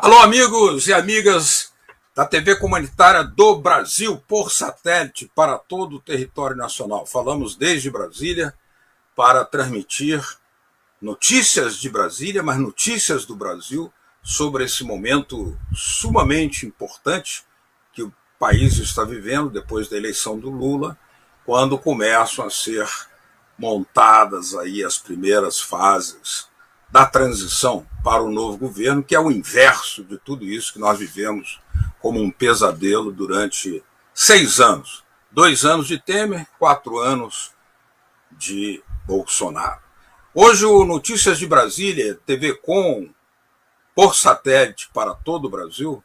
Alô, amigos e amigas da TV Comunitária do Brasil por satélite para todo o território nacional. Falamos desde Brasília para transmitir notícias de Brasília, mas notícias do Brasil sobre esse momento sumamente importante que o país está vivendo depois da eleição do Lula, quando começam a ser montadas aí as primeiras fases da transição para o novo governo, que é o inverso de tudo isso que nós vivemos como um pesadelo durante 6 anos. 2 anos de Temer, 4 anos de Bolsonaro. Hoje o Notícias de Brasília, TV Com, por satélite para todo o Brasil,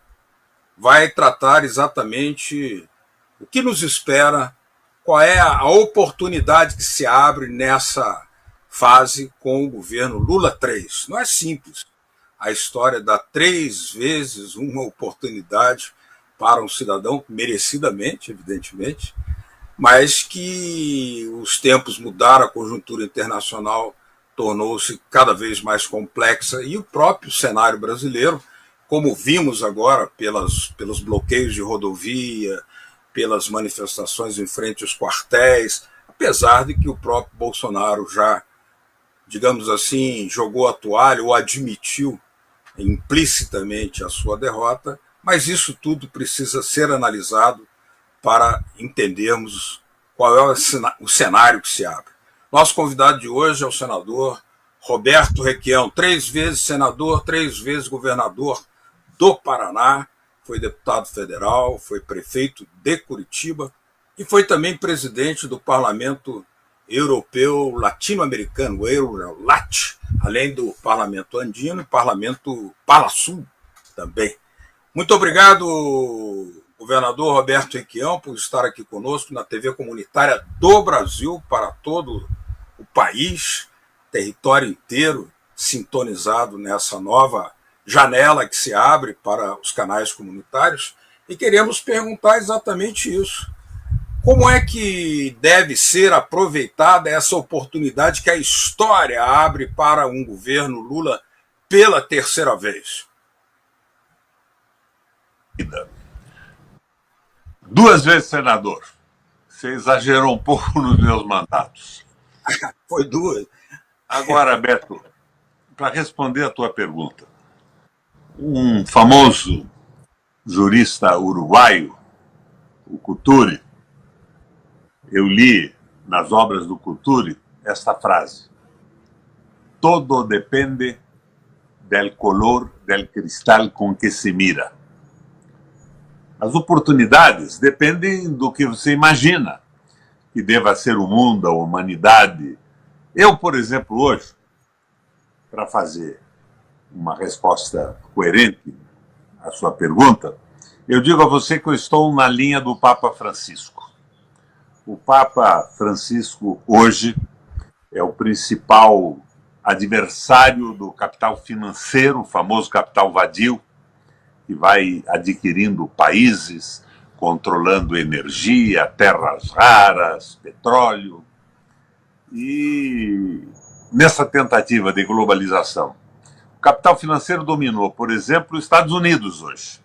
vai tratar exatamente o que nos espera, qual é a oportunidade que se abre nessa fase com o governo Lula 3. Não é simples. A história dá 3 vezes uma oportunidade para um cidadão, merecidamente, evidentemente, mas que os tempos mudaram, a conjuntura internacional tornou-se cada vez mais complexa e o próprio cenário brasileiro, como vimos agora pelos bloqueios de rodovia, pelas manifestações em frente aos quartéis, apesar de que o próprio Bolsonaro já, digamos assim, jogou a toalha ou admitiu implicitamente a sua derrota, mas isso tudo precisa ser analisado para entendermos qual é o cenário que se abre. Nosso convidado de hoje é o senador Roberto Requião, 3 vezes senador, 3 vezes governador do Paraná, foi deputado federal, foi prefeito de Curitiba e foi também presidente do Parlamento Europeu Latino-Americano, o Eurolat, além do Parlamento Andino e Parlamento Palasul também. Muito obrigado, governador Roberto Requião, por estar aqui conosco na TV Comunitária do Brasil para todo o país, território inteiro sintonizado nessa nova janela que se abre para os canais comunitários, e queremos perguntar exatamente isso. Como é que deve ser aproveitada essa oportunidade que a história abre para um governo Lula pela 3ª vez? 2 vezes senador. Você exagerou um pouco nos meus mandatos. Foi 2. Agora, Beto, para responder a tua pergunta, um famoso jurista uruguaio, o Couturi, eu li nas obras do Couturi esta frase: todo depende del color del cristal com que se mira. As oportunidades dependem do que você imagina que deva ser o mundo, a humanidade. Eu, por exemplo, hoje, para fazer uma resposta coerente à sua pergunta, eu digo a você que eu estou na linha do Papa Francisco. O Papa Francisco hoje é o principal adversário do capital financeiro, o famoso capital vadio, que vai adquirindo países, controlando energia, terras raras, petróleo. E nessa tentativa de globalização, o capital financeiro dominou, por exemplo, os Estados Unidos hoje.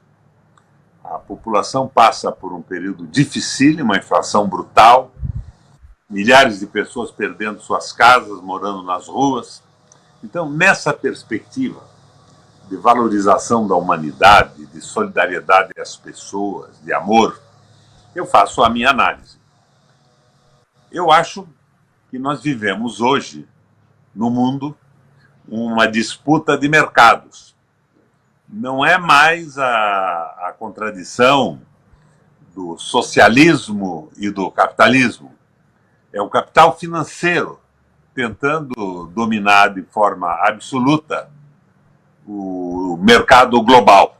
A população passa por um período difícil, uma inflação brutal, milhares de pessoas perdendo suas casas, morando nas ruas. Então, nessa perspectiva de valorização da humanidade, de solidariedade às pessoas, de amor, eu faço a minha análise. Eu acho que nós vivemos hoje, no mundo, uma disputa de mercados. Não é mais a contradição do socialismo e do capitalismo. É o capital financeiro tentando dominar de forma absoluta o mercado global.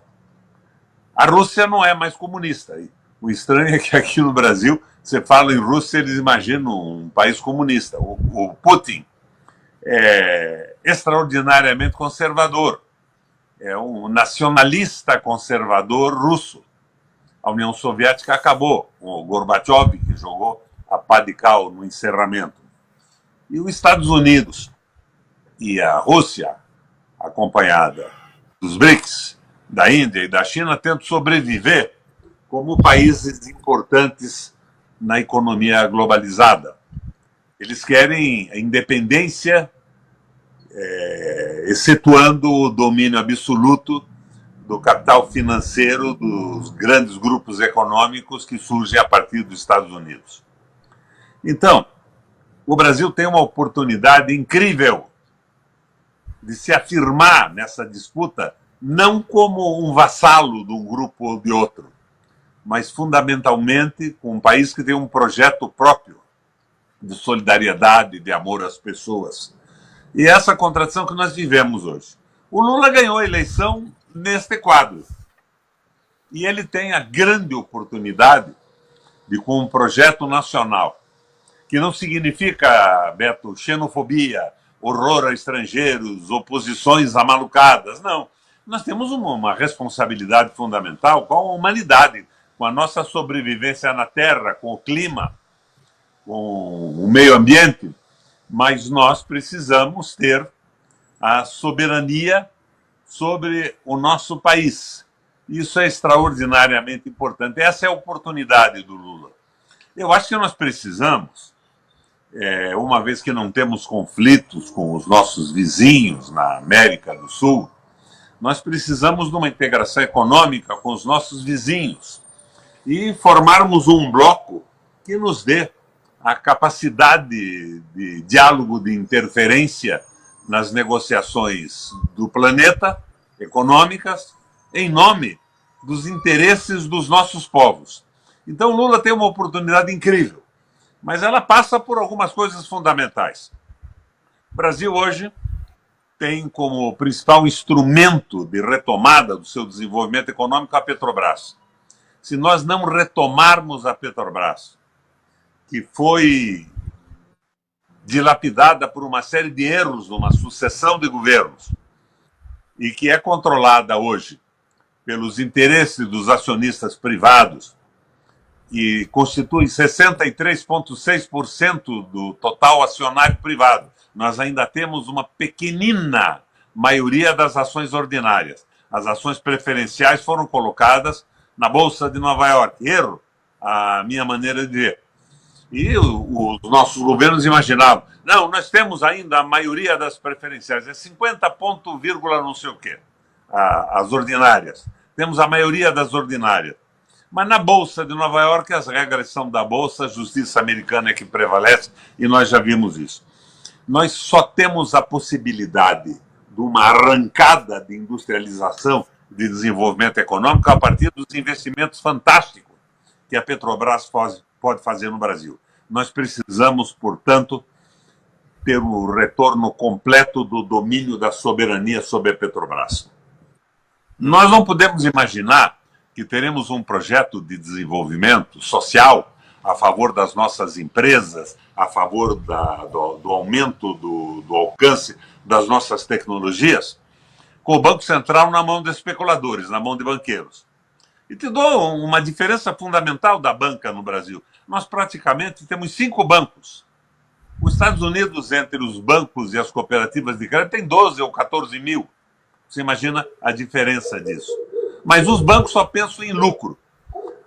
A Rússia não é mais comunista. O estranho é que aqui no Brasil Você fala em Rússia, eles imaginam um país comunista. O Putin é extraordinariamente conservador. É um nacionalista conservador russo. A União Soviética acabou, com o Gorbachev, que jogou a pá de cal no encerramento. E os Estados Unidos e a Rússia, acompanhada dos BRICS, da Índia e da China, tentam sobreviver como países importantes na economia globalizada. Eles querem a independência, excetuando o domínio absoluto do capital financeiro dos grandes grupos econômicos que surgem a partir dos Estados Unidos. Então, o Brasil tem uma oportunidade incrível de se afirmar nessa disputa, não como um vassalo de um grupo ou de outro, mas fundamentalmente com um país que tem um projeto próprio de solidariedade, de amor às pessoas. E essa contradição que nós vivemos hoje. O Lula ganhou a eleição neste quadro. E ele tem a grande oportunidade de, com um projeto nacional, que não significa, Beto, xenofobia, horror a estrangeiros, oposições amalucadas, não. Nós temos uma responsabilidade fundamental com a humanidade, com a nossa sobrevivência na Terra, com o clima, com o meio ambiente, mas nós precisamos ter a soberania sobre o nosso país. Isso é extraordinariamente importante. Essa é a oportunidade do Lula. Eu acho que nós precisamos, uma vez que não temos conflitos com os nossos vizinhos na América do Sul, nós precisamos de uma integração econômica com os nossos vizinhos e formarmos um bloco que nos dê a capacidade de diálogo, de interferência nas negociações do planeta, econômicas, em nome dos interesses dos nossos povos. Então, Lula tem uma oportunidade incrível, mas ela passa por algumas coisas fundamentais. O Brasil hoje tem como principal instrumento de retomada do seu desenvolvimento econômico a Petrobras. Se nós não retomarmos a Petrobras, que foi dilapidada por uma série de erros numa sucessão de governos e que é controlada hoje pelos interesses dos acionistas privados, que constituem 63,6% do total acionário privado. Nós ainda temos uma pequenina maioria das ações ordinárias. As ações preferenciais foram colocadas na Bolsa de Nova York. Erro, a minha maneira de ver. E os nossos governos imaginavam, não, nós temos ainda a maioria das preferenciais, é 50 ponto vírgula não sei o quê, as ordinárias. Temos a maioria das ordinárias. Mas na Bolsa de Nova York, as regras são da Bolsa, a justiça americana é que prevalece, e nós já vimos isso. Nós só temos a possibilidade de uma arrancada de industrialização, de desenvolvimento econômico, a partir dos investimentos fantásticos que a Petrobras pode fazer no Brasil. Nós precisamos, portanto, ter o retorno completo do domínio da soberania sobre a Petrobras. Nós não podemos imaginar que teremos um projeto de desenvolvimento social a favor das nossas empresas, a favor do aumento do alcance das nossas tecnologias, com o Banco Central na mão de especuladores, na mão de banqueiros. E te dou uma diferença fundamental da banca no Brasil. Nós praticamente temos 5 bancos. Os Estados Unidos, entre os bancos e as cooperativas de crédito, tem 12 ou 14 mil. Você imagina a diferença disso. Mas os bancos só pensam em lucro.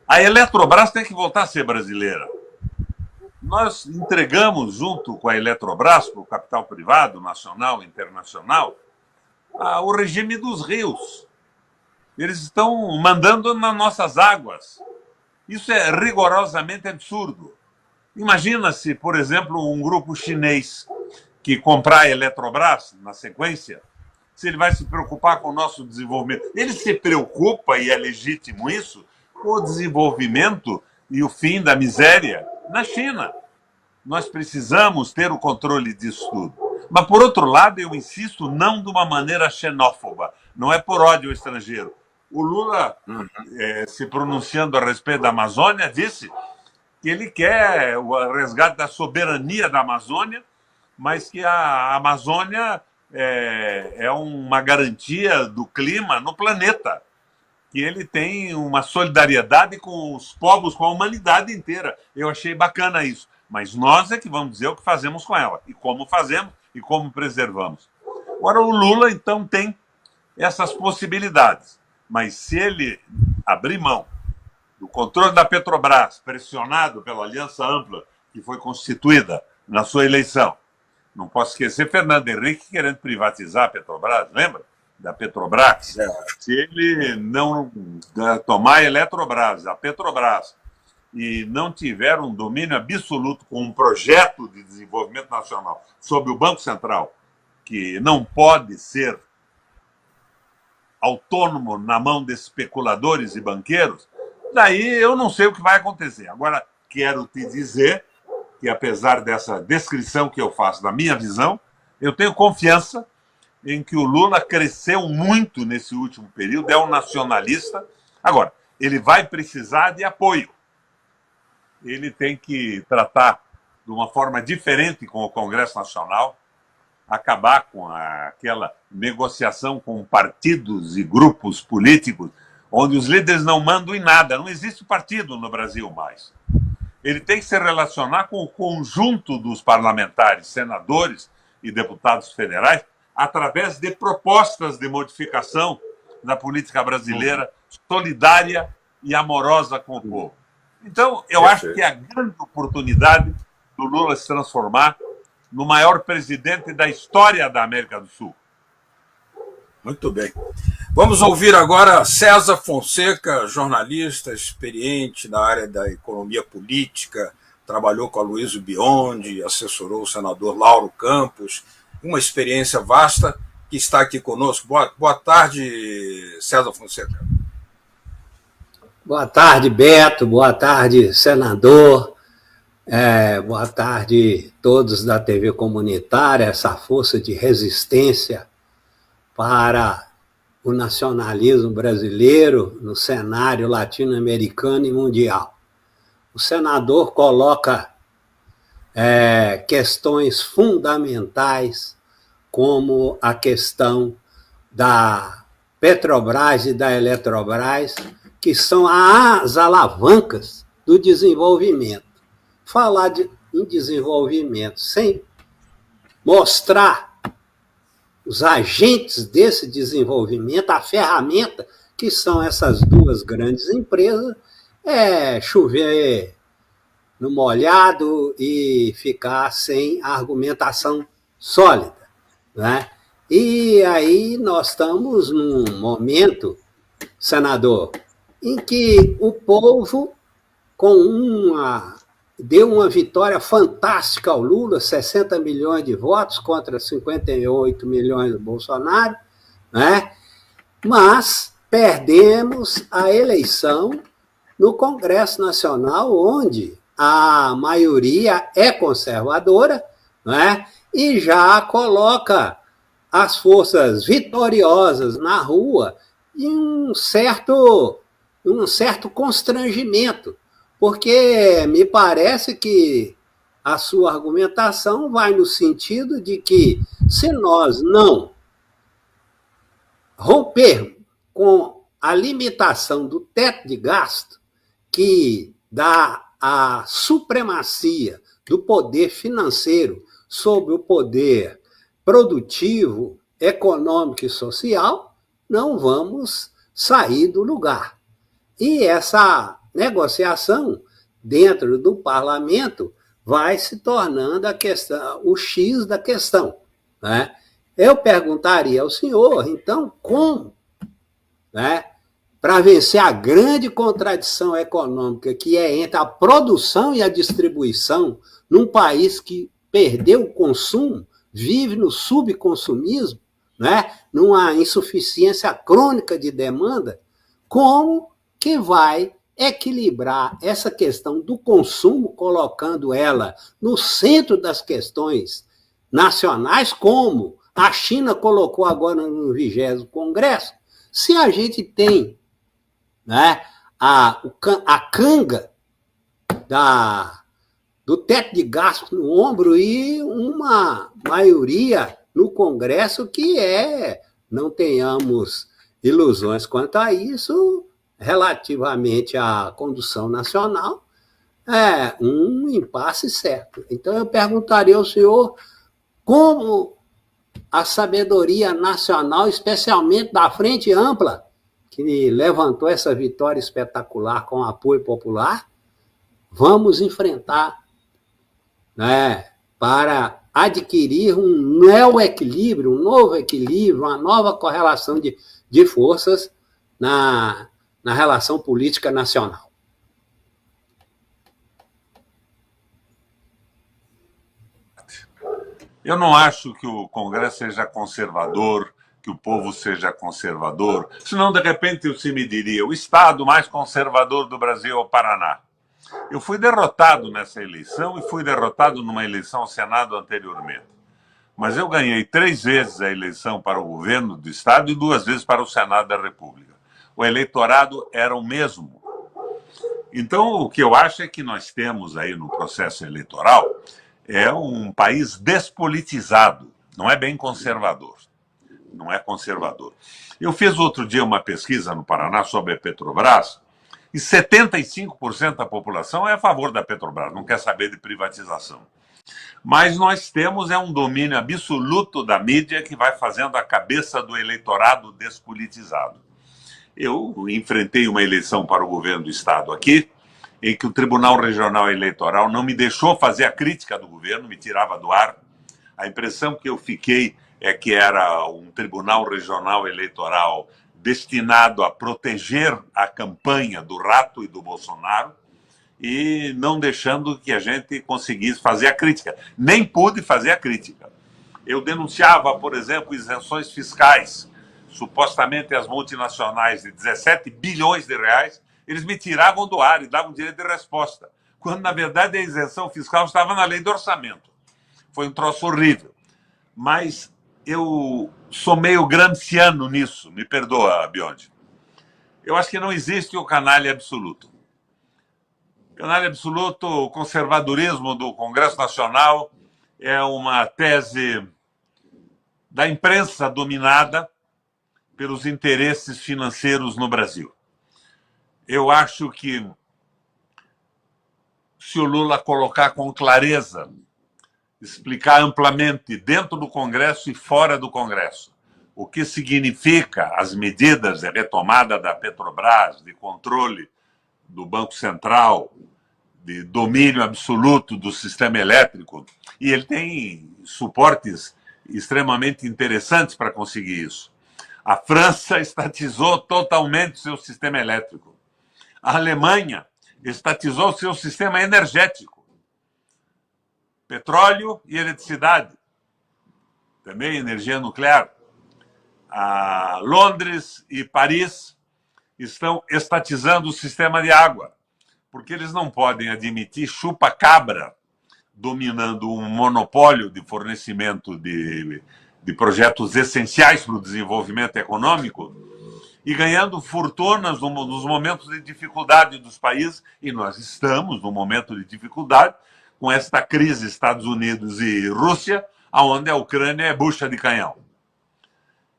A Eletrobras tem que voltar a ser brasileira. Nós entregamos, junto com a Eletrobras, para o capital privado, nacional e internacional, o regime dos rios. Eles estão mandando nas nossas águas. Isso é rigorosamente absurdo. Imagina se, por exemplo, um grupo chinês que comprar a Eletrobras na sequência, se ele vai se preocupar com o nosso desenvolvimento. Ele se preocupa, e é legítimo isso, com o desenvolvimento e o fim da miséria na China. Nós precisamos ter o controle disso tudo. Mas, por outro lado, eu insisto, não de uma maneira xenófoba, não é por ódio ao estrangeiro. O Lula, se pronunciando a respeito da Amazônia, disse que ele quer o resgate da soberania da Amazônia, mas que a Amazônia é uma garantia do clima no planeta, que ele tem uma solidariedade com os povos, com a humanidade inteira. Eu achei bacana isso. Mas nós é que vamos dizer o que fazemos com ela, e como fazemos, e como preservamos. Agora, o Lula, então, tem essas possibilidades. Mas se ele abrir mão do controle da Petrobras, pressionado pela aliança ampla que foi constituída na sua eleição, não posso esquecer Fernando Henrique querendo privatizar a Petrobras, lembra? Da Petrobras. Se ele não tomar a Eletrobras, a Petrobras, e não tiver um domínio absoluto com um projeto de desenvolvimento nacional sobre o Banco Central, que não pode ser autônomo na mão de especuladores e banqueiros, daí eu não sei o que vai acontecer. Agora, quero te dizer que, apesar dessa descrição que eu faço da minha visão, eu tenho confiança em que o Lula cresceu muito nesse último período, é um nacionalista. Agora, ele vai precisar de apoio. Ele tem que tratar de uma forma diferente com o Congresso Nacional, acabar com aquela negociação com partidos e grupos políticos, onde os líderes não mandam em nada. Não existe partido no Brasil mais. Ele tem que se relacionar com o conjunto dos parlamentares, senadores e deputados federais, através de propostas de modificação da política brasileira, solidária e amorosa com o povo. Então, eu acho que é a grande oportunidade do Lula se transformar no maior presidente da história da América do Sul. Muito bem. Vamos ouvir agora César Fonseca, jornalista experiente na área da economia política, trabalhou com a Luísio Biondi, assessorou o senador Lauro Campos, uma experiência vasta, que está aqui conosco. Boa tarde, César Fonseca. Boa tarde, Beto. Boa tarde, senador. Boa tarde todos da TV Comunitária, essa força de resistência para o nacionalismo brasileiro no cenário latino-americano e mundial. O senador coloca questões fundamentais, como a questão da Petrobras e da Eletrobras, que são as alavancas do desenvolvimento. Falar em desenvolvimento sem mostrar os agentes desse desenvolvimento, a ferramenta que são essas duas grandes empresas, é chover no molhado e ficar sem argumentação sólida, né? E aí nós estamos num momento, senador, em que o povo deu uma vitória fantástica ao Lula, 60 milhões de votos contra 58 milhões do Bolsonaro, né? Mas perdemos a eleição no Congresso Nacional, onde a maioria é conservadora, né? E já coloca as forças vitoriosas na rua em um certo constrangimento, porque me parece que a sua argumentação vai no sentido de que, se nós não rompermos com a limitação do teto de gasto, que dá a supremacia do poder financeiro sobre o poder produtivo, econômico e social, não vamos sair do lugar. E essa negociação dentro do parlamento vai se tornando o X da questão, né? Eu perguntaria ao senhor, então, como, né, para vencer a grande contradição econômica que é entre a produção e a distribuição num país que perdeu o consumo, vive no subconsumismo, né, numa insuficiência crônica de demanda, como que vai equilibrar essa questão do consumo, colocando ela no centro das questões nacionais, como a China colocou agora no 20º Congresso, se a gente tem, né, a canga do teto de gasto no ombro e uma maioria no Congresso que não tenhamos ilusões quanto a isso, relativamente à condução nacional, um impasse certo. Então, eu perguntaria ao senhor como a sabedoria nacional, especialmente da Frente Ampla, que levantou essa vitória espetacular com apoio popular, vamos enfrentar, para adquirir um novo equilíbrio, uma nova correlação de forças na relação política nacional. Eu não acho que o Congresso seja conservador, que o povo seja conservador, senão, de repente, você me diria, o estado mais conservador do Brasil é o Paraná. Eu fui derrotado nessa eleição e fui derrotado numa eleição ao Senado anteriormente. Mas eu ganhei 3 vezes a eleição para o governo do estado e 2 vezes para o Senado da República. O eleitorado era o mesmo. Então, o que eu acho é que nós temos aí no processo eleitoral um país despolitizado, não é bem conservador. Não é conservador. Eu fiz outro dia uma pesquisa no Paraná sobre a Petrobras e 75% da população é a favor da Petrobras, não quer saber de privatização. Mas nós temos um domínio absoluto da mídia que vai fazendo a cabeça do eleitorado despolitizado. Eu enfrentei uma eleição para o governo do estado aqui, em que o Tribunal Regional Eleitoral não me deixou fazer a crítica do governo, me tirava do ar. A impressão que eu fiquei é que era um Tribunal Regional Eleitoral destinado a proteger a campanha do Rato e do Bolsonaro e não deixando que a gente conseguisse fazer a crítica. Nem pude fazer a crítica. Eu denunciava, por exemplo, isenções fiscais, supostamente as multinacionais de 17 bilhões de reais, eles me tiravam do ar e davam direito de resposta, quando, na verdade, a isenção fiscal estava na lei do orçamento. Foi um troço horrível. Mas eu sou meio gramsciano nisso, me perdoa, Biondi. Eu acho que não existe o canalha absoluto. O canalha absoluto, o conservadorismo do Congresso Nacional é uma tese da imprensa dominada pelos interesses financeiros no Brasil. Eu acho que se o Lula colocar com clareza, explicar amplamente dentro do Congresso e fora do Congresso o que significa as medidas de retomada da Petrobras, de controle do Banco Central, de domínio absoluto do sistema elétrico, e ele tem suportes extremamente interessantes para conseguir isso. A França estatizou totalmente seu sistema elétrico. A Alemanha estatizou seu sistema energético. Petróleo e eletricidade. Também energia nuclear. Londres e Paris estão estatizando o sistema de água, porque eles não podem admitir chupa-cabra dominando um monopólio de fornecimento de projetos essenciais para o desenvolvimento econômico e ganhando fortunas nos momentos de dificuldade dos países, e nós estamos num momento de dificuldade com esta crise Estados Unidos e Rússia, onde a Ucrânia é bucha de canhão.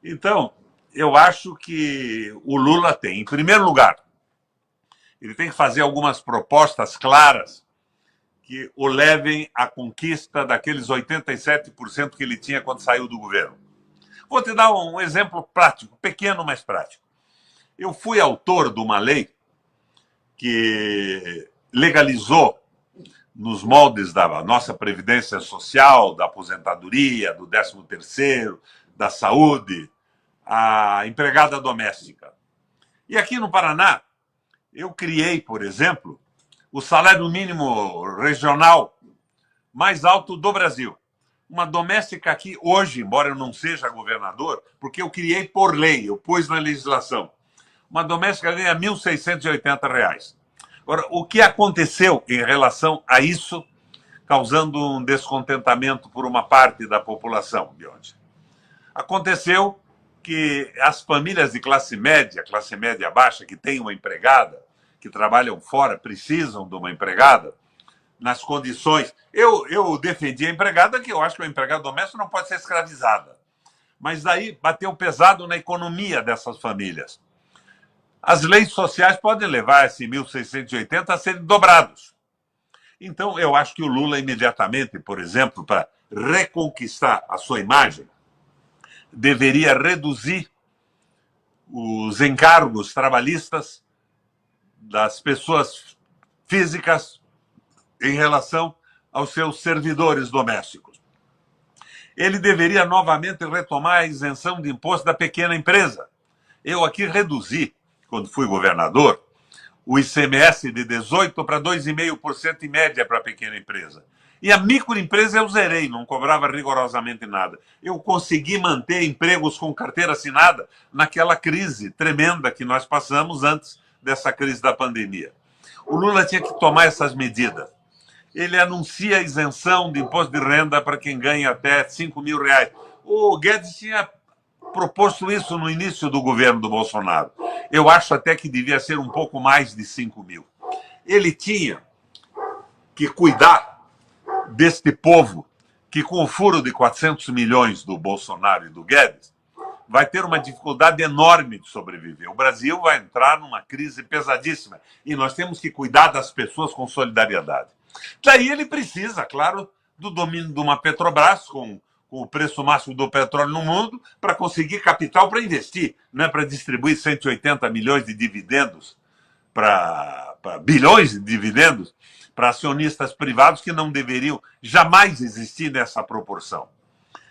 Então, eu acho que o Lula tem, em primeiro lugar, ele tem que fazer algumas propostas claras que o levem à conquista daqueles 87% que ele tinha quando saiu do governo. Vou te dar um exemplo prático, pequeno, mas prático. Eu fui autor de uma lei que legalizou, nos moldes da nossa Previdência Social, da aposentadoria, do 13º, da saúde, a empregada doméstica. E aqui no Paraná, eu criei, por exemplo, o salário mínimo regional mais alto do Brasil. Uma doméstica aqui hoje, embora eu não seja governador, porque eu criei por lei, eu pus na legislação, uma doméstica ganha R$ 1.680. Agora, o que aconteceu em relação a isso, causando um descontentamento por uma parte da população, Biondi? Aconteceu que as famílias de classe média baixa, que têm uma empregada, que trabalham fora, precisam de uma empregada, nas condições. Eu defendi a empregada, que eu acho que a empregada doméstica não pode ser escravizada. Mas daí bateu pesado na economia dessas famílias. As leis sociais podem levar esse 1.680 a serem dobrados. Então, eu acho que o Lula, imediatamente, por exemplo, para reconquistar a sua imagem, deveria reduzir os encargos trabalhistas das pessoas físicas em relação aos seus servidores domésticos. Ele deveria novamente retomar a isenção de imposto da pequena empresa. Eu aqui reduzi, quando fui governador, o ICMS de 18% para 2,5% em média para a pequena empresa. E a microempresa eu zerei, não cobrava rigorosamente nada. Eu consegui manter empregos com carteira assinada naquela crise tremenda que nós passamos antes dessa crise da pandemia. O Lula tinha que tomar essas medidas. Ele anuncia a isenção de imposto de renda para quem ganha até 5 mil reais. O Guedes tinha proposto isso no início do governo do Bolsonaro. Eu acho até que devia ser um pouco mais de 5 mil. Ele tinha que cuidar deste povo que, com o furo de 400 milhões do Bolsonaro e do Guedes, vai ter uma dificuldade enorme de sobreviver. O Brasil vai entrar numa crise pesadíssima e nós temos que cuidar das pessoas com solidariedade. Daí ele precisa, claro, do domínio de uma Petrobras com o preço máximo do petróleo no mundo para conseguir capital para investir, não é para distribuir 180 milhões de dividendos para bilhões de dividendos para acionistas privados que não deveriam jamais existir nessa proporção.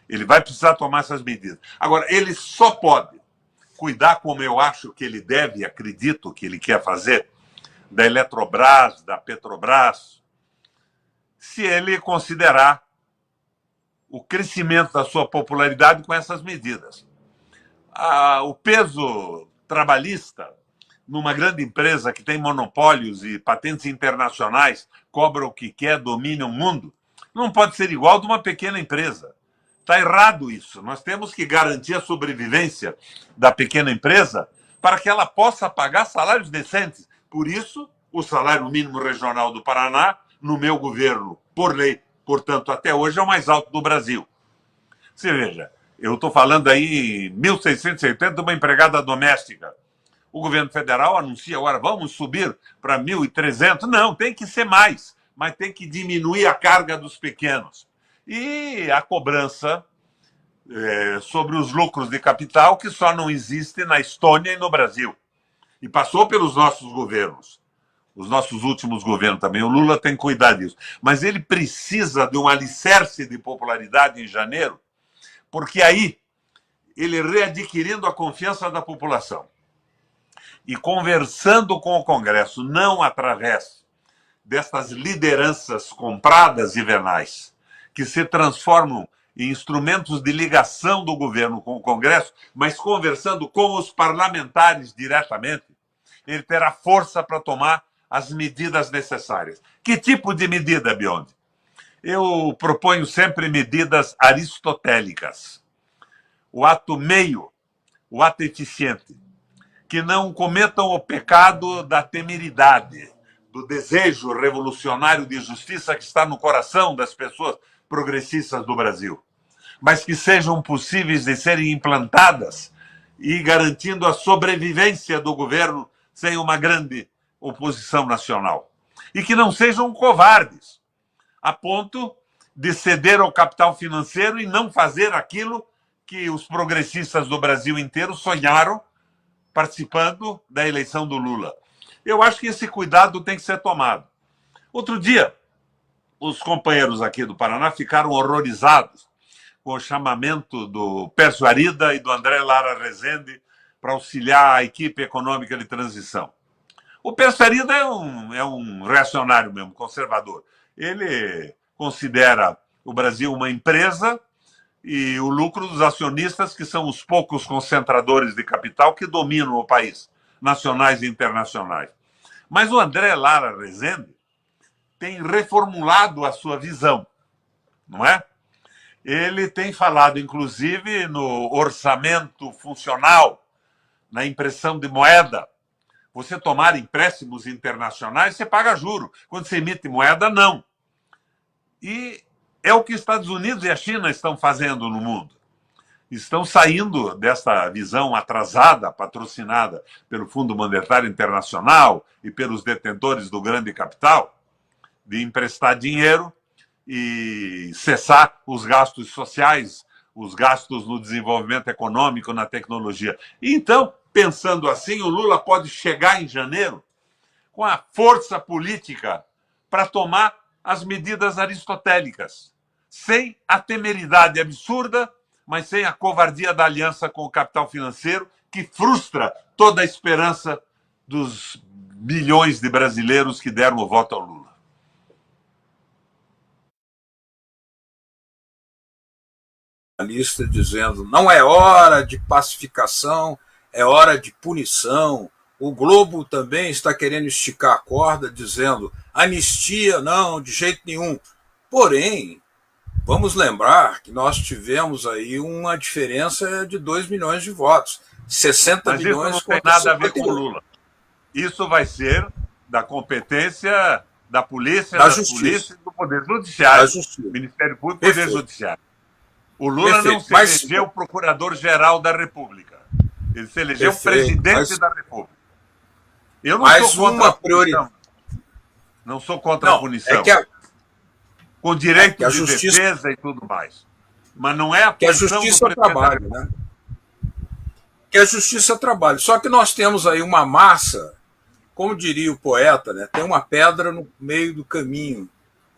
Ele vai precisar tomar essas medidas. Agora, ele só pode cuidar, como eu acho que ele deve e acredito que ele quer fazer, da Eletrobras, da Petrobras, se ele considerar o crescimento da sua popularidade com essas medidas. O peso trabalhista numa grande empresa que tem monopólios e patentes internacionais, cobra o que quer, domina o mundo, não pode ser igual de uma pequena empresa. Está errado isso. Nós temos que garantir a sobrevivência da pequena empresa para que ela possa pagar salários decentes. Por isso, o salário mínimo regional do Paraná, no meu governo, por lei, portanto, até hoje é o mais alto do Brasil. Você veja, eu estou falando aí em 1.680 de uma empregada doméstica. O governo federal anuncia agora, vamos subir para 1.300. Não, tem que ser mais, mas tem que diminuir a carga dos pequenos. E a cobrança sobre os lucros de capital, que só não existe na Estônia e no Brasil. E passou pelos nossos governos. Os nossos últimos governos também. O Lula tem que cuidar disso. Mas ele precisa de um alicerce de popularidade em janeiro, porque aí ele readquirindo a confiança da população e conversando com o Congresso, não através destas lideranças compradas e venais, que se transformam em instrumentos de ligação do governo com o Congresso, mas conversando com os parlamentares diretamente, ele terá força para tomar as medidas necessárias. Que tipo de medida, Biondi? Eu proponho sempre medidas aristotélicas. O ato meio, o ato eficiente, que não cometam o pecado da temeridade, do desejo revolucionário de justiça que está no coração das pessoas progressistas do Brasil, mas que sejam possíveis de serem implantadas e garantindo a sobrevivência do governo sem uma grande oposição nacional. E que não sejam covardes, a ponto de ceder ao capital financeiro e não fazer aquilo que os progressistas do Brasil inteiro sonharam participando da eleição do Lula. Eu acho que esse cuidado tem que ser tomado. Outro dia, os companheiros aqui do Paraná ficaram horrorizados com o chamamento do Pércio Arida e do André Lara Rezende para auxiliar a equipe econômica de transição. O Pércio Arida é um reacionário mesmo, conservador. Ele considera o Brasil uma empresa e o lucro dos acionistas, que são os poucos concentradores de capital que dominam o país, nacionais e internacionais. Mas o André Lara Rezende tem reformulado a sua visão, não é? Ele tem falado, inclusive, no orçamento funcional, na impressão de moeda. Você tomar empréstimos internacionais, você paga juro. Quando você emite moeda, não. E é o que Estados Unidos e a China estão fazendo no mundo. Estão saindo dessa visão atrasada, patrocinada pelo Fundo Monetário Internacional e pelos detentores do grande capital, de emprestar dinheiro e cessar os gastos sociais, os gastos no desenvolvimento econômico, na tecnologia. E então, pensando assim, o Lula pode chegar em janeiro com a força política para tomar as medidas aristotélicas, sem a temeridade absurda, mas sem a covardia da aliança com o capital financeiro, que frustra toda a esperança dos milhões de brasileiros que deram o voto ao Lula. Lista dizendo não é hora de pacificação, é hora de punição. O Globo também está querendo esticar a corda, dizendo anistia, não, de jeito nenhum. Porém, vamos lembrar que nós tivemos aí uma diferença de 2 milhões de votos. 60 Mas milhões isso não tem contra nada a ver 51. com o Lula. Isso vai ser da competência da polícia, Da das justiça. polícias e do Poder Judiciário. Da justiça. Ministério Público e Poder Perfeito. Judiciário. O Lula Perfeito. não se Mas- elegeu Procurador-Geral da República. Ele se elegeu Perfeito. Presidente Mas- da República. Eu não Mas sou contra uma a punição. prioridade. Não sou contra a Não, punição. é que a, Com direito que a de justiça- defesa e tudo mais. Mas não é a que a função justiça do presidente da trabalhe, né? Que a justiça trabalhe. Só que nós temos aí uma massa, como diria o poeta, né? Tem uma pedra no meio do caminho.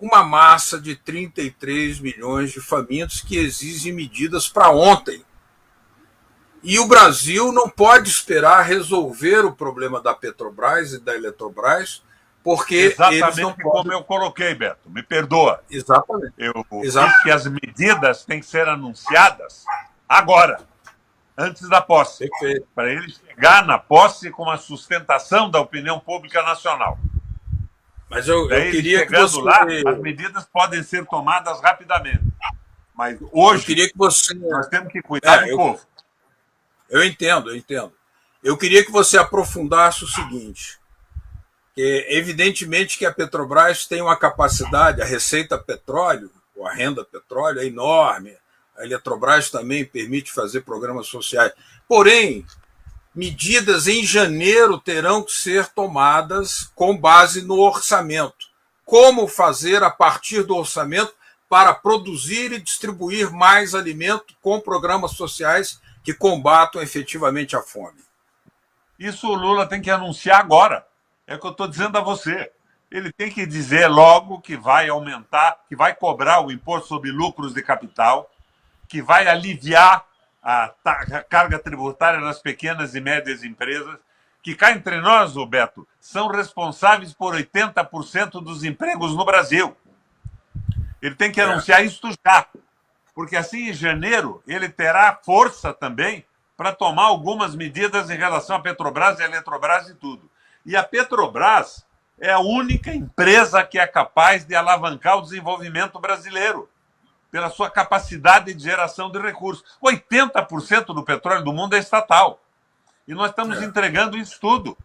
Uma massa de 33 milhões de famintos que exigem medidas para ontem. E o Brasil não pode esperar resolver o problema da Petrobras e da Eletrobras, porque eles não Exatamente como podem. eu coloquei, Beto. Me perdoa. Exatamente. Eu Exato. disse que as medidas têm que ser anunciadas agora, antes da posse, Perfeito. para ele chegar na posse com a sustentação da opinião pública nacional. Mas eu Daí, queria que chegando você. lá, as medidas podem ser tomadas rapidamente. Mas Eu hoje, queria que você. nós temos que cuidar do povo. Eu entendo. Eu queria que você aprofundasse o seguinte: que evidentemente que a Petrobras tem uma capacidade, a receita petróleo, ou a renda petróleo é enorme. A Eletrobras também permite fazer programas sociais. Porém, medidas em janeiro terão que ser tomadas com base no orçamento. Como fazer a partir do orçamento para produzir e distribuir mais alimento com programas sociais que combatam efetivamente a fome. Isso o Lula tem que anunciar agora. É o que eu estou dizendo a você. Ele tem que dizer logo que vai aumentar, que vai cobrar o imposto sobre lucros de capital, que vai aliviar a carga tributária nas pequenas e médias empresas, que cá entre nós, Beto, são responsáveis por 80% dos empregos no Brasil. Ele tem que anunciar isso já, porque assim em janeiro ele terá força também para tomar algumas medidas em relação à Petrobras e à Eletrobras e tudo. E a Petrobras é a única empresa que é capaz de alavancar o desenvolvimento brasileiro, pela sua capacidade de geração de recursos. 80% do petróleo do mundo é estatal. E nós estamos entregando isso tudo.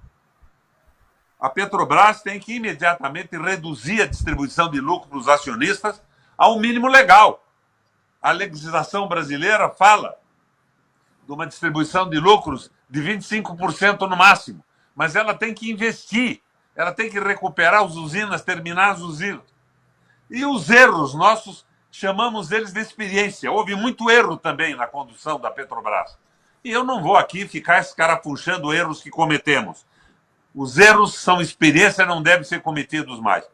A Petrobras tem que imediatamente reduzir a distribuição de lucro para os acionistas ao mínimo legal. A legislação brasileira fala de uma distribuição de lucros de 25% no máximo. Mas ela tem que investir, ela tem que recuperar as usinas, terminar as usinas. E os erros nossos, chamamos eles de experiência. Houve muito erro também na condução da Petrobras. E eu não vou aqui ficar escarafunchando erros que cometemos. Os erros são experiência, não devem ser cometidos mais.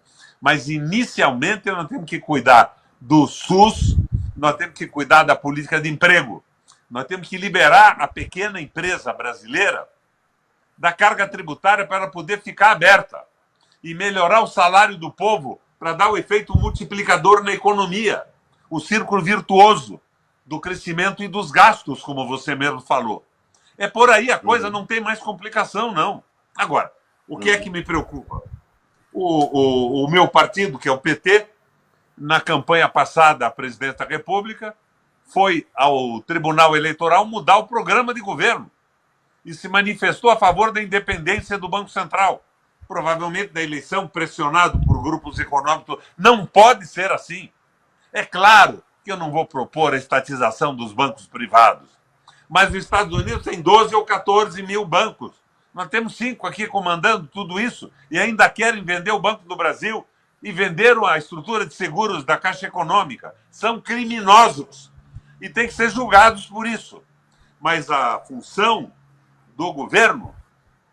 Mas, inicialmente, nós temos que cuidar do SUS, nós temos que cuidar da política de emprego. Nós temos que liberar a pequena empresa brasileira da carga tributária para ela poder ficar aberta e melhorar o salário do povo para dar o efeito multiplicador na economia, o círculo virtuoso do crescimento e dos gastos, como você mesmo falou. É por aí, a coisa não tem mais complicação, não. Agora, o que é que me preocupa? O meu partido, que é o PT, na campanha passada à presidência da República, foi ao Tribunal Eleitoral mudar o programa de governo e se manifestou a favor da independência do Banco Central. Provavelmente da eleição, pressionado por grupos econômicos. Não pode ser assim. É claro que eu não vou propor a estatização dos bancos privados, mas os Estados Unidos tem 12 ou 14 mil bancos. Nós temos 5 aqui comandando tudo isso e ainda querem vender o Banco do Brasil e venderam a estrutura de seguros da Caixa Econômica. São criminosos e têm que ser julgados por isso. Mas a função do governo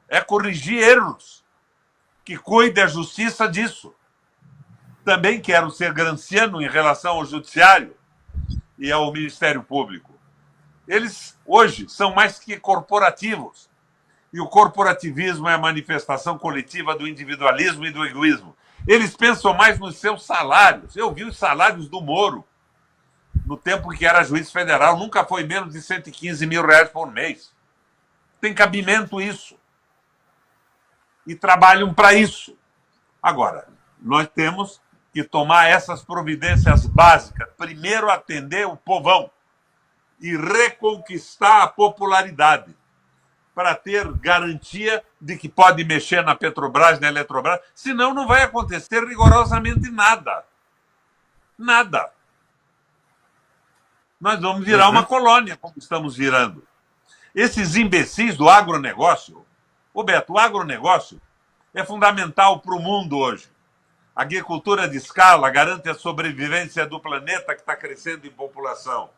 é corrigir erros, que cuide a justiça disso. Também quero ser gramsciano em relação ao judiciário e ao Ministério Público. Eles, hoje, são mais que corporativos. E o corporativismo é a manifestação coletiva do individualismo e do egoísmo. Eles pensam mais nos seus salários. Eu vi os salários do Moro, no tempo que era juiz federal, nunca foi menos de 115 mil reais por mês. Tem cabimento isso. E trabalham para isso. Agora, nós temos que tomar essas providências básicas. Primeiro, atender o povão e reconquistar a popularidade, para ter garantia de que pode mexer na Petrobras, na Eletrobras, senão não vai acontecer rigorosamente nada. Nada. Nós vamos virar uma colônia, como estamos virando. Esses imbecis do agronegócio, Beto, o agronegócio é fundamental para o mundo hoje. A agricultura de escala garante a sobrevivência do planeta que está crescendo em população.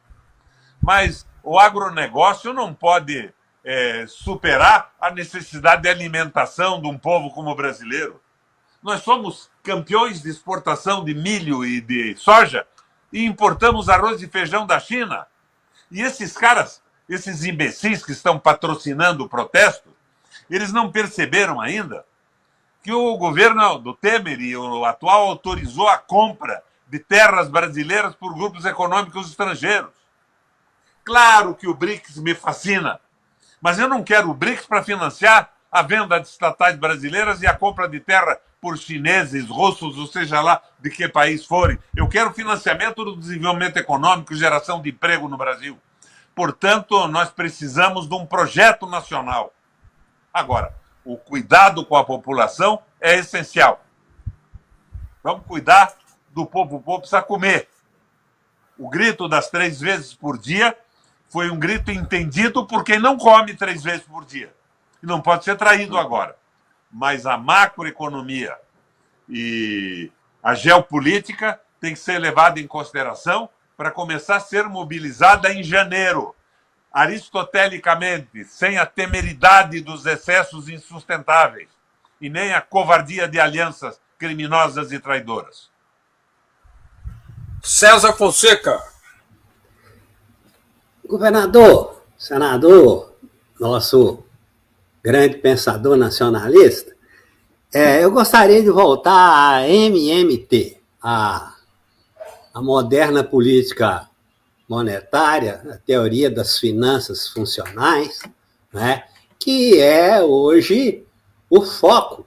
Mas o agronegócio não pode superar a necessidade de alimentação de um povo como o brasileiro. Nós somos campeões de exportação de milho e de soja e importamos arroz e feijão da China. E esses caras, esses imbecis que estão patrocinando o protesto, eles não perceberam ainda que o governo do Temer e o atual autorizou a compra de terras brasileiras por grupos econômicos estrangeiros. Claro que o BRICS me fascina, mas eu não quero o BRICS para financiar a venda de estatais brasileiras e a compra de terra por chineses, russos, ou seja lá de que país forem. Eu quero financiamento do desenvolvimento econômico, geração de emprego no Brasil. Portanto, nós precisamos de um projeto nacional. Agora, o cuidado com a população é essencial. Vamos cuidar do povo. O povo precisa comer. O grito das 3 vezes por dia foi um grito entendido por quem não come 3 vezes por dia. E não pode ser traído agora. Mas a macroeconomia e a geopolítica tem que ser levada em consideração para começar a ser mobilizada em janeiro. Aristotelicamente, sem a temeridade dos excessos insustentáveis e nem a covardia de alianças criminosas e traidoras. César Fonseca. Governador, senador, nosso grande pensador nacionalista, eu gostaria de voltar à MMT, a moderna política monetária, a teoria das finanças funcionais, né, que é hoje o foco,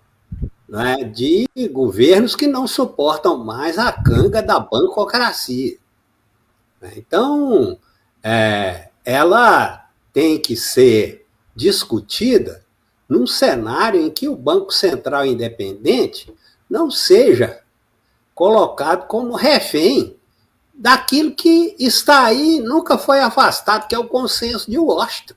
né, de governos que não suportam mais a canga da bancocracia. Então, ela tem que ser discutida num cenário em que o Banco Central Independente não seja colocado como refém daquilo que está aí, nunca foi afastado, que é o consenso de Washington.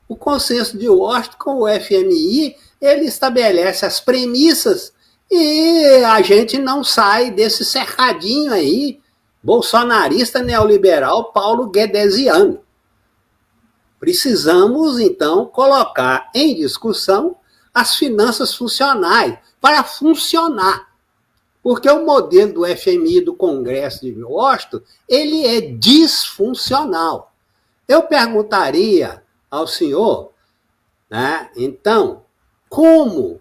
O consenso de Washington com o FMI, ele estabelece as premissas e a gente não sai desse cercadinho aí, bolsonarista neoliberal Paulo Guedesiano. Precisamos, então, colocar em discussão as finanças funcionais para funcionar. Porque o modelo do FMI do Congresso de Washington, ele é disfuncional. Eu perguntaria ao senhor, né, então, como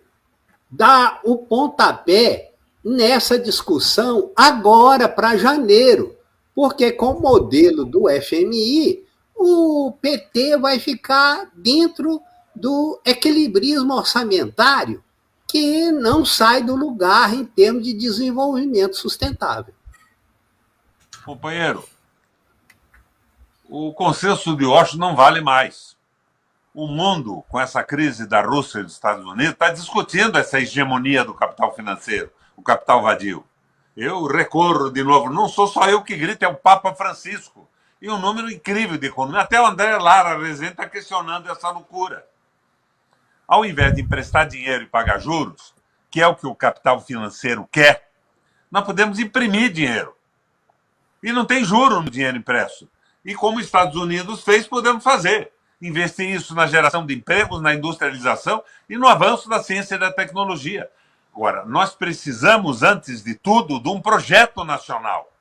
dar o pontapé nessa discussão agora para janeiro? Porque com o modelo do FMI, o PT vai ficar dentro do equilibrismo orçamentário, que não sai do lugar em termos de desenvolvimento sustentável. Companheiro, o consenso de Washington não vale mais. O mundo, com essa crise da Rússia e dos Estados Unidos, está discutindo essa hegemonia do capital financeiro, o capital vadio. Eu recorro de novo, não sou só eu que grito, é o Papa Francisco. E um número incrível de economia. Até o André Lara Rezende está questionando essa loucura. Ao invés de emprestar dinheiro e pagar juros, que é o que o capital financeiro quer, nós podemos imprimir dinheiro. E não tem juro no dinheiro impresso. E como os Estados Unidos fez, podemos fazer. Investir isso na geração de empregos, na industrialização e no avanço da ciência e da tecnologia. Agora, nós precisamos, antes de tudo, de um projeto nacional.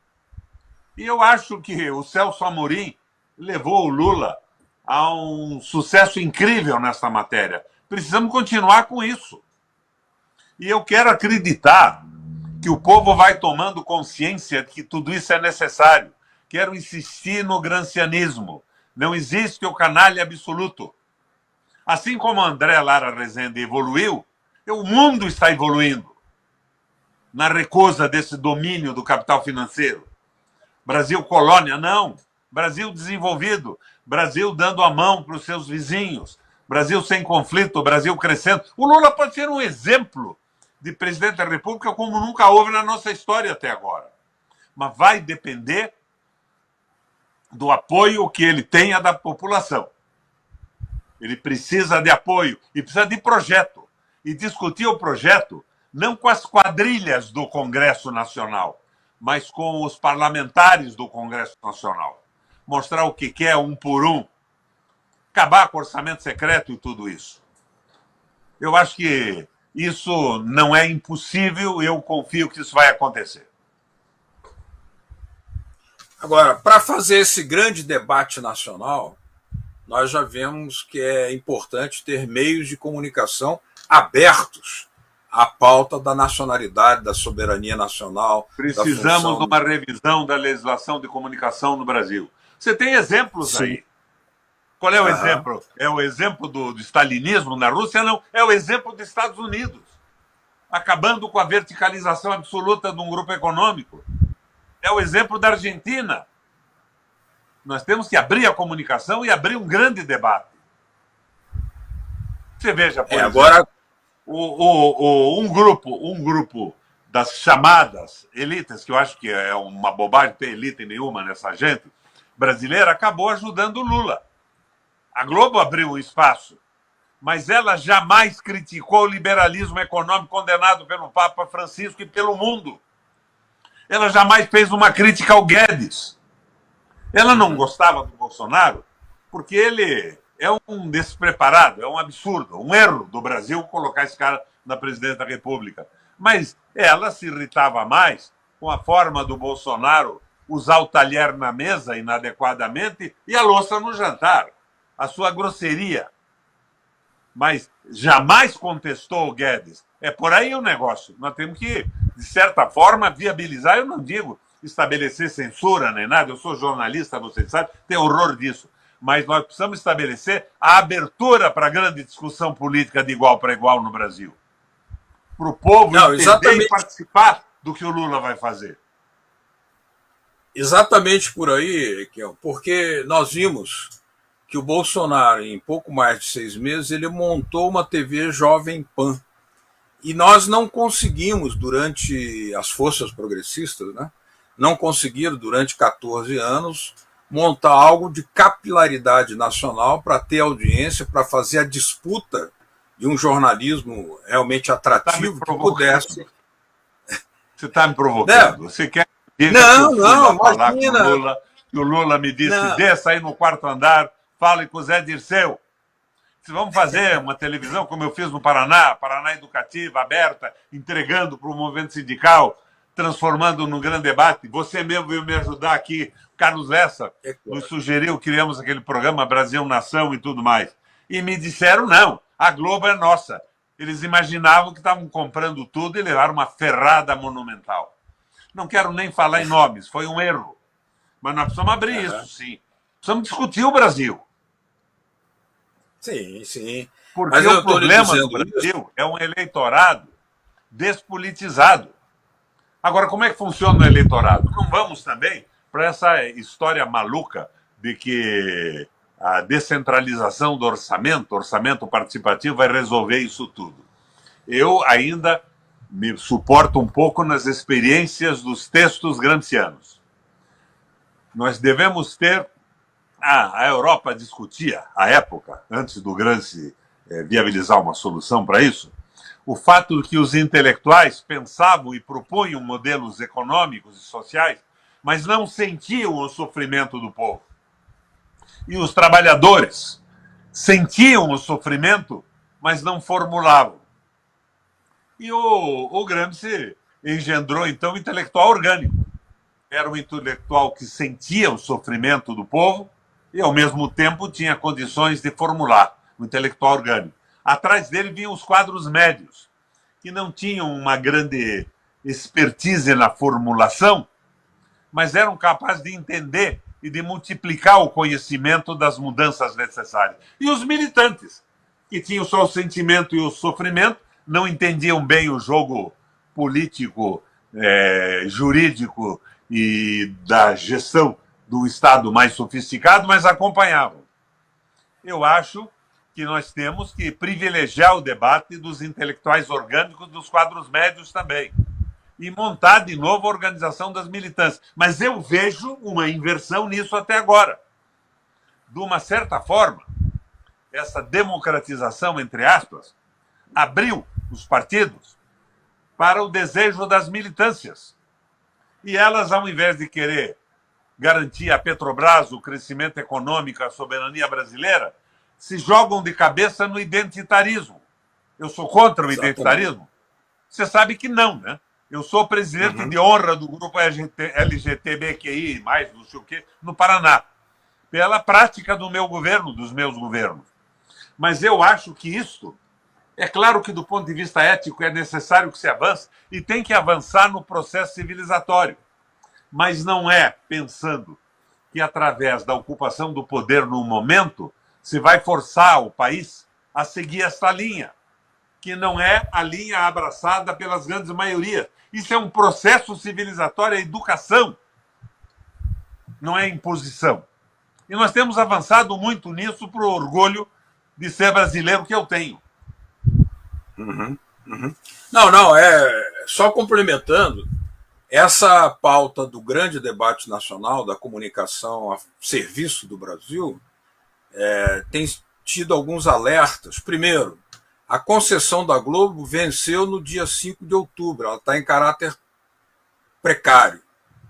E eu acho que o Celso Amorim levou o Lula a um sucesso incrível nessa matéria. Precisamos continuar com isso. E eu quero acreditar que o povo vai tomando consciência de que tudo isso é necessário. Quero insistir no grancianismo. Não existe o canalha absoluto. Assim como André Lara Rezende evoluiu, o mundo está evoluindo na recusa desse domínio do capital financeiro. Brasil colônia, não. Brasil desenvolvido. Brasil dando a mão para os seus vizinhos. Brasil sem conflito, Brasil crescendo. O Lula pode ser um exemplo de presidente da República como nunca houve na nossa história até agora. Mas vai depender do apoio que ele tenha da população. Ele precisa de apoio e precisa de projeto. E discutir o projeto não com as quadrilhas do Congresso Nacional, mas com os parlamentares do Congresso Nacional. Mostrar o que quer um por um. Acabar com o orçamento secreto e tudo isso. Eu acho que isso não é impossível, eu confio que isso vai acontecer. Agora, para fazer esse grande debate nacional, nós já vemos que é importante ter meios de comunicação abertos à pauta da nacionalidade, da soberania nacional. Precisamos de uma revisão da legislação de comunicação no Brasil. Você tem exemplos aí. Qual é o exemplo? É o exemplo do stalinismo na Rússia? Não, é o exemplo dos Estados Unidos, acabando com a verticalização absoluta de um grupo econômico. É o exemplo da Argentina. Nós temos que abrir a comunicação e abrir um grande debate. Você veja, por exemplo, agora um grupo das chamadas elites, que eu acho que é uma bobagem ter elite nenhuma nessa gente brasileira, acabou ajudando o Lula. A Globo abriu um espaço, mas ela jamais criticou o liberalismo econômico condenado pelo Papa Francisco e pelo mundo. Ela jamais fez uma crítica ao Guedes. Ela não gostava do Bolsonaro porque ele é um despreparado, é um absurdo, um erro do Brasil colocar esse cara na presidência da República. Mas ela se irritava mais com a forma do Bolsonaro usar o talher na mesa inadequadamente e a louça no jantar. A sua grosseria. Mas jamais contestou o Guedes. É por aí o negócio. Nós temos que, de certa forma, viabilizar. Eu não digo estabelecer censura nem nada. Eu sou jornalista, vocês sabem, tenho horror disso. Mas nós precisamos estabelecer a abertura para a grande discussão política de igual para igual no Brasil. Para o povo entender e participar do que o Lula vai fazer. Exatamente por aí, porque nós vimos que o Bolsonaro, em pouco mais de 6 meses, ele montou uma TV Jovem Pan. E nós não conseguimos, durante as forças progressistas, né, não conseguiram, durante 14 anos, montar algo de capilaridade nacional para ter audiência, para fazer a disputa de um jornalismo realmente atrativo que pudesse... Você está me provocando. Você quer dizer não, que eu não, falar imagina. com o Lula, que o Lula me disse, desça aí no quarto andar, fale com o Zé Dirceu. Se vamos fazer uma televisão, como eu fiz no Paraná, Paraná Educativa, aberta, entregando para o movimento sindical, transformando num grande debate. Você mesmo veio me ajudar aqui. Carlos Lessa nos sugeriu, criamos aquele programa Brasil Nação e tudo mais. E me disseram, não, a Globo é nossa. Eles imaginavam que estavam comprando tudo e levaram uma ferrada monumental. Não quero nem falar em nomes, foi um erro. Mas nós precisamos abrir isso, sim. Precisamos discutir o Brasil. Sim, sim. Porque o problema do Brasil é um eleitorado despolitizado. Agora, como é que funciona o eleitorado? Não vamos também para essa história maluca de que a descentralização do orçamento participativo, vai resolver isso tudo. Eu ainda me suporto um pouco nas experiências dos textos gramscianos. Nós devemos ter... A Europa discutia, à época, antes do Gramsci viabilizar uma solução para isso, o fato de que os intelectuais pensavam e propunham modelos econômicos e sociais, mas não sentiam o sofrimento do povo. E os trabalhadores sentiam o sofrimento, mas não formulavam. E o Gramsci engendrou, então, o intelectual orgânico. Era um intelectual que sentia o sofrimento do povo e, ao mesmo tempo, tinha condições de formular, um intelectual orgânico. Atrás dele vinham os quadros médios, que não tinham uma grande expertise na formulação, mas eram capazes de entender e de multiplicar o conhecimento das mudanças necessárias. E os militantes, que tinham só o sentimento e o sofrimento, não entendiam bem o jogo político, jurídico e da gestão do Estado mais sofisticado, mas acompanhavam. Eu acho que nós temos que privilegiar o debate dos intelectuais orgânicos, dos quadros médios também, e montar de novo a organização das militâncias. Mas eu vejo uma inversão nisso até agora. De uma certa forma, essa democratização, entre aspas, abriu os partidos para o desejo das militâncias. E elas, ao invés de querer garantir a Petrobras, o crescimento econômico, a soberania brasileira, se jogam de cabeça no identitarismo. Eu sou contra o identitarismo? Você sabe que não, né? Eu sou presidente de honra do grupo LGTBQI, mais não sei o quê, no Paraná, pela prática do meu governo, dos meus governos. Mas eu acho que isto, é claro que do ponto de vista ético é necessário que se avance e tem que avançar no processo civilizatório. Mas não é pensando que através da ocupação do poder num momento se vai forçar o país a seguir esta linha, que não é a linha abraçada pelas grandes maiorias. Isso é um processo civilizatório, é educação, não é imposição. E nós temos avançado muito nisso para o orgulho de ser brasileiro que eu tenho. Não, só complementando, essa pauta do grande debate nacional da comunicação a serviço do Brasil tem tido alguns alertas. Primeiro, a concessão da Globo venceu no dia 5 de outubro, ela está em caráter precário,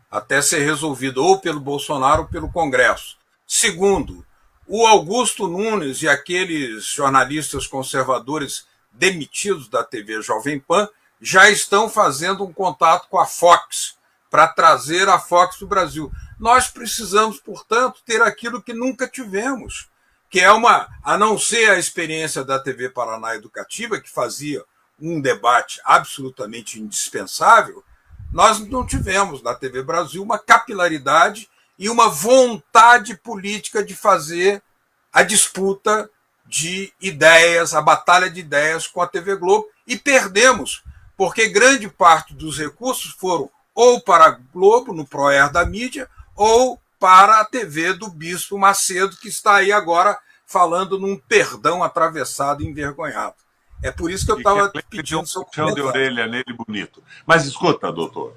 até ser resolvida ou pelo Bolsonaro ou pelo Congresso. Segundo, o Augusto Nunes e aqueles jornalistas conservadores demitidos da TV Jovem Pan já estão fazendo um contato com a Fox para trazer a Fox para o Brasil. Nós precisamos, portanto, ter aquilo que nunca tivemos, que é a não ser a experiência da TV Paraná Educativa, que fazia um debate absolutamente indispensável, nós não tivemos na TV Brasil uma capilaridade e uma vontade política de fazer a disputa de ideias, a batalha de ideias com a TV Globo, e perdemos, porque grande parte dos recursos foram ou para a Globo, no Proer da mídia, ou para a TV do Bispo Macedo, que está aí agora falando num perdão atravessado e envergonhado. É por isso que eu estava pedindo seu comentário. De orelha nele bonito. Mas escuta, doutor,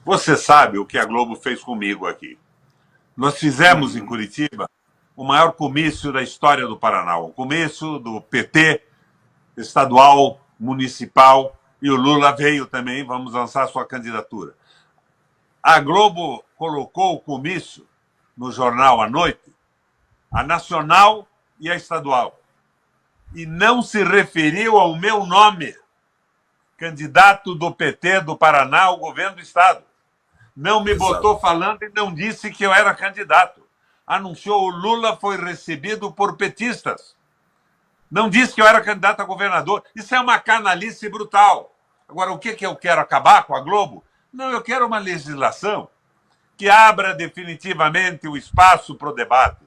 você sabe o que a Globo fez comigo aqui. Nós fizemos em Curitiba o maior comício da história do Paraná, o comício do PT estadual, municipal, e o Lula veio também, vamos lançar sua candidatura. A Globo colocou o comício no jornal à noite, a nacional e a estadual, e não se referiu ao meu nome, candidato do PT do Paraná ao governo do Estado. Não me botou falando e não disse que eu era candidato. Anunciou o Lula foi recebido por petistas. Não disse que eu era candidato a governador. Isso é uma canalice brutal. Agora, o que eu quero acabar com a Globo? Não, eu quero uma legislação que abra definitivamente o espaço para o debate.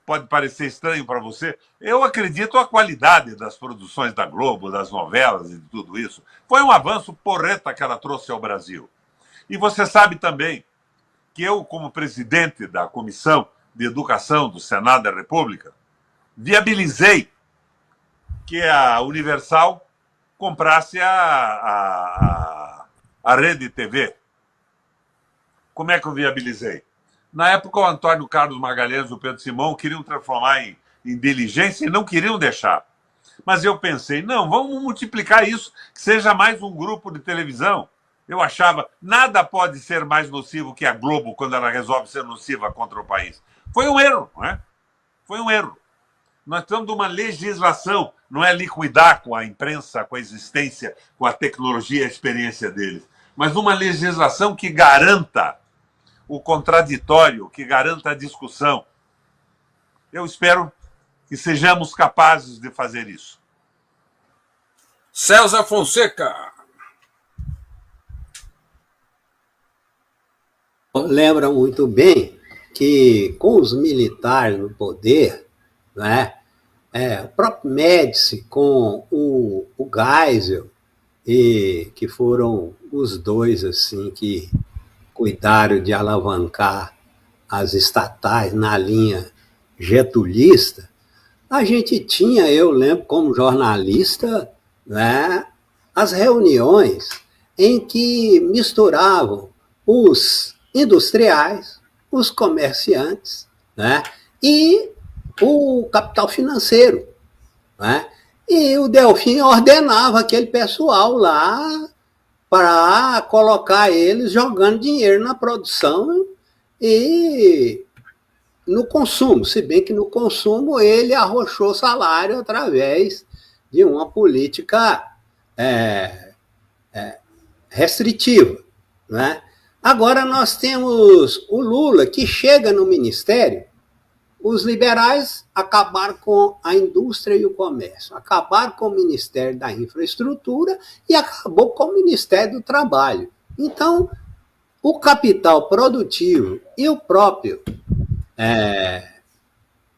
Pode parecer estranho para você, eu acredito na qualidade das produções da Globo, das novelas e de tudo isso. Foi um avanço porreta que ela trouxe ao Brasil. E você sabe também que eu, como presidente da Comissão de Educação do Senado da República, viabilizei que a Universal comprasse a Rede TV. Como é que eu viabilizei? Na época, o Antônio Carlos Magalhães e o Pedro Simão queriam transformar em diligência e não queriam deixar. Mas eu pensei, não, vamos multiplicar isso, que seja mais um grupo de televisão. Eu achava, nada pode ser mais nocivo que a Globo quando ela resolve ser nociva contra o país. Foi um erro, não é? Foi um erro. Nós estamos de uma legislação, não é liquidar com a imprensa, com a existência, com a tecnologia, a experiência deles, mas uma legislação que garanta o contraditório, que garanta a discussão. Eu espero que sejamos capazes de fazer isso. César Fonseca. Lembra muito bem que com os militares no poder, né, o próprio Médici com o Geisel, e que foram os dois assim que cuidaram de alavancar as estatais na linha getulista, a gente tinha, eu lembro como jornalista, né, as reuniões em que misturavam os industriais, os comerciantes, né, e o capital financeiro, né? E o Delfim ordenava aquele pessoal lá para colocar eles jogando dinheiro na produção e no consumo, se bem que no consumo ele arrochou salário através de uma política restritiva, né? Agora nós temos o Lula, que chega no ministério. Os liberais acabaram com a indústria e o comércio, acabaram com o Ministério da Infraestrutura e acabou com o Ministério do Trabalho. Então, o capital produtivo e o próprio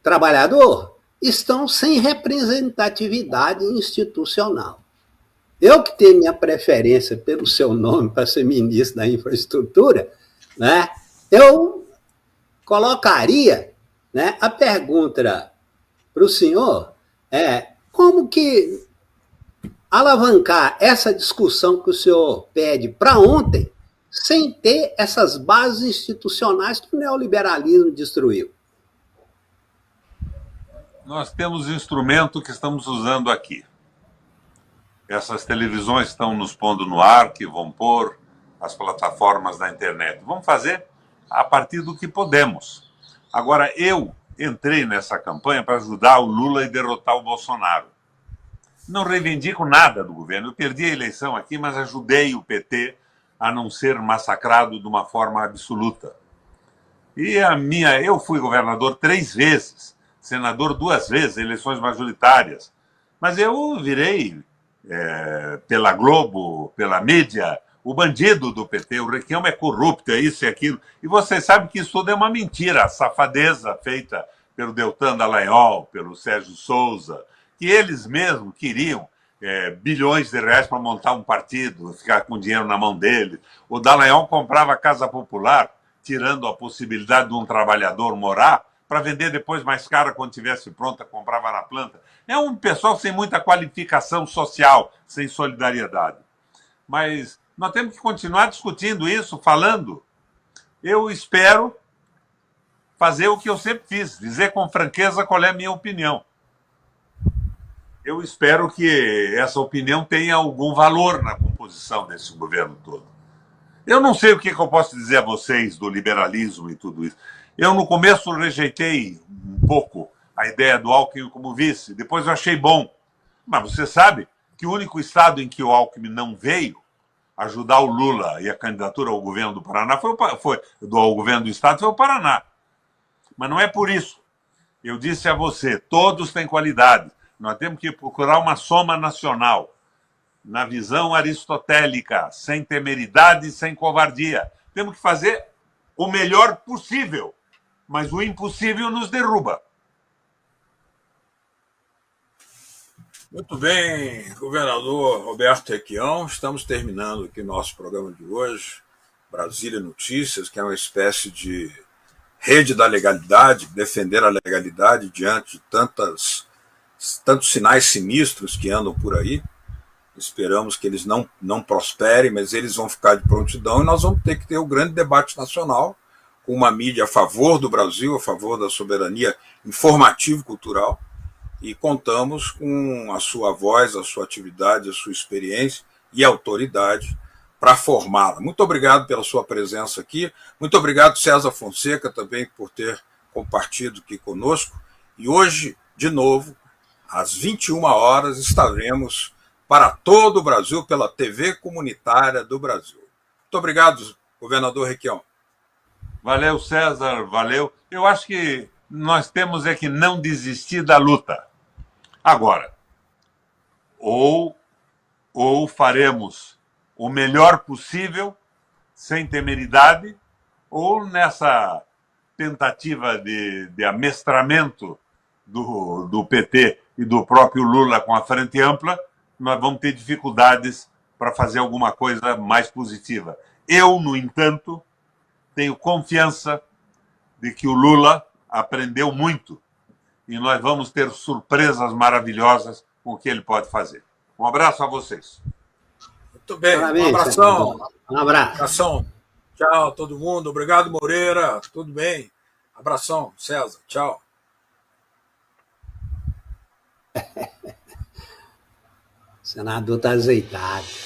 trabalhador estão sem representatividade institucional. Eu que tenho minha preferência pelo seu nome para ser ministro da Infraestrutura, né, eu colocaria, né, a pergunta para o senhor como que alavancar essa discussão que o senhor pede para ontem sem ter essas bases institucionais que o neoliberalismo destruiu? Nós temos instrumento que estamos usando aqui. Essas televisões estão nos pondo no ar, que vão pôr as plataformas da internet. Vamos fazer a partir do que podemos. Agora, eu entrei nessa campanha para ajudar o Lula e derrotar o Bolsonaro. Não reivindico nada do governo. Eu perdi a eleição aqui, mas ajudei o PT a não ser massacrado de uma forma absoluta. E eu fui governador 3 vezes, senador 2 vezes, eleições majoritárias. Mas eu virei, pela Globo, pela mídia, o bandido do PT, o Requião é corrupto, é isso e aquilo. E vocês sabem que isso tudo é uma mentira, a safadeza feita pelo Deltan Dallagnol, pelo Sérgio Souza, que eles mesmos queriam bilhões de reais para montar um partido, ficar com dinheiro na mão deles. O Dallagnol comprava Casa Popular, tirando a possibilidade de um trabalhador morar, para vender depois mais cara quando tivesse pronta, comprava na planta. É um pessoal sem muita qualificação social, sem solidariedade. Mas nós temos que continuar discutindo isso, falando. Eu espero fazer o que eu sempre fiz, dizer com franqueza qual é a minha opinião. Eu espero que essa opinião tenha algum valor na composição desse governo todo. Eu não sei o que eu posso dizer a vocês do liberalismo e tudo isso. Eu, no começo, rejeitei um pouco a ideia do Alckmin como vice. Depois eu achei bom. Mas você sabe que o único estado em que o Alckmin não veio ajudar o Lula e a candidatura ao governo do Paraná ao governo do estado foi o Paraná. Mas não é por isso. Eu disse a você, todos têm qualidade. Nós temos que procurar uma soma nacional, na visão aristotélica, sem temeridade e sem covardia. Temos que fazer o melhor possível, mas o impossível nos derruba. Muito bem, governador Roberto Requião, estamos terminando aqui nosso programa de hoje, Brasília Notícias, que é uma espécie de rede da legalidade, defender a legalidade diante de tantos sinais sinistros que andam por aí. Esperamos que eles não prosperem, mas eles vão ficar de prontidão e nós vamos ter que ter o grande debate nacional com uma mídia a favor do Brasil, a favor da soberania informativo-cultural, e contamos com a sua voz, a sua atividade, a sua experiência e autoridade para formá-la. Muito obrigado pela sua presença aqui. Muito obrigado, César Fonseca, também por ter compartilhado aqui conosco. E hoje, de novo, às 21 horas, estaremos para todo o Brasil pela TV Comunitária do Brasil. Muito obrigado, governador Requião. Valeu, César, valeu. Eu acho que nós temos que não desistir da luta. Agora, ou faremos o melhor possível, sem temeridade, ou nessa tentativa de amestramento do PT e do próprio Lula com a Frente Ampla, nós vamos ter dificuldades para fazer alguma coisa mais positiva. Eu, no entanto, tenho confiança de que o Lula aprendeu muito e nós vamos ter surpresas maravilhosas com o que ele pode fazer. Um abraço a vocês. Muito bem, Parabéns, um abração. Um abraço. Abração. Tchau, todo mundo. Obrigado, Moreira. Tudo bem? Abração, César. Tchau. O senador está azeitado.